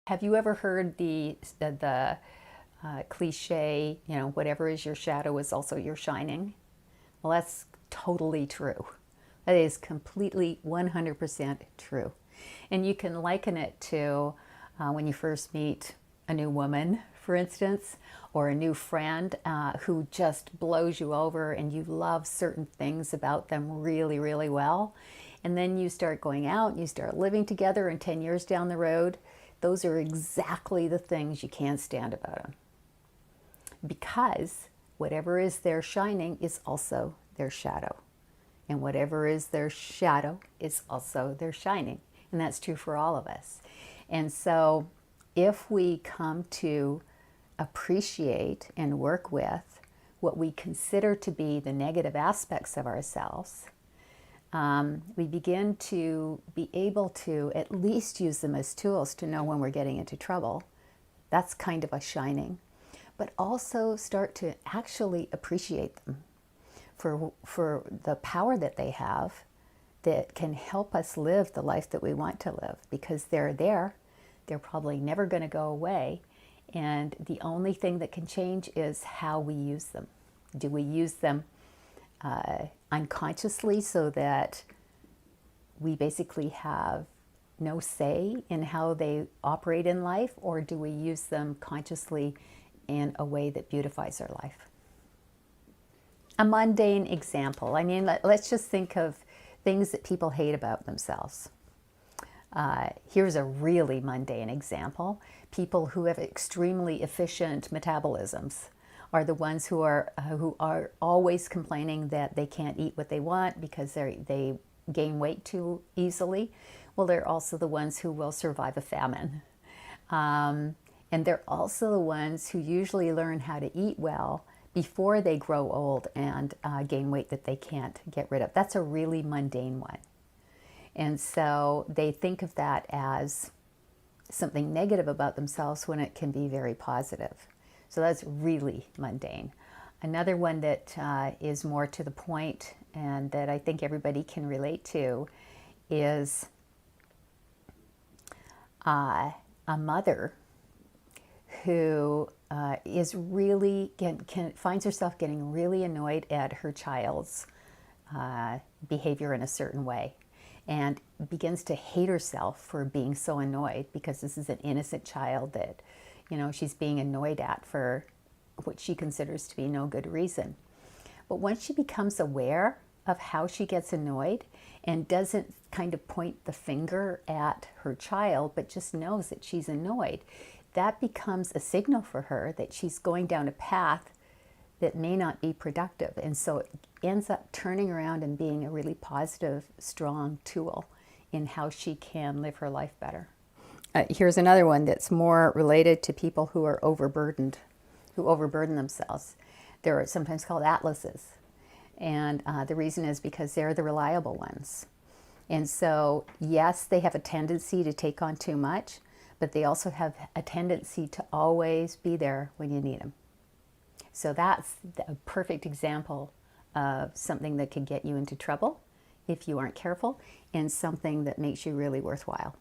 Have you ever heard the cliche, whatever is your shadow is also your shining? Well, that's totally true. That is completely 100% true. And you can liken it to when you first meet a new woman, for instance, or a new friend who just blows you over and you love certain things about them really, really well. And then you start going out and you start living together, and 10 years down the road, those are exactly the things you can't stand about them. Because whatever is their shining is also their shadow. And whatever is their shadow is also their shining. And that's true for all of us. And so if we come to appreciate and work with what we consider to be the negative aspects of ourselves, we begin to be able to at least use them as tools to know when we're getting into trouble. That's kind of a shining. But also start to actually appreciate them for the power that they have that can help us live the life that we want to live, because they're there. They're probably never going to go away. And the only thing that can change is how we use them. Do we use them unconsciously so that we basically have no say in how they operate in life, or do we use them consciously in a way that beautifies our life? A mundane example. I mean, let's just think of things that people hate about themselves. Here's a really mundane example. People who have extremely efficient metabolisms are the ones who are always complaining that they can't eat what they want because they gain weight too easily. Well, they're also the ones who will survive a famine. And they're also the ones who usually learn how to eat well before they grow old and gain weight that they can't get rid of. That's a really mundane one. And so they think of that as something negative about themselves when it can be very positive. So that's really mundane. Another one that is more to the point and that I think everybody can relate to is a mother who is really finds herself getting really annoyed at her child's behavior in a certain way, and begins to hate herself for being so annoyed, because this is an innocent child that she's being annoyed at for what she considers to be no good reason. But once she becomes aware of how she gets annoyed and doesn't kind of point the finger at her child, but just knows that she's annoyed, that becomes a signal for her that she's going down a path that may not be productive. And so it ends up turning around and being a really positive, strong tool in how she can live her life better. Here's another one that's more related to people who are overburdened, who overburden themselves. They're sometimes called atlases. And the reason is because they're the reliable ones. And so, yes, they have a tendency to take on too much, but they also have a tendency to always be there when you need them. So that's a perfect example of something that could get you into trouble if you aren't careful, and something that makes you really worthwhile.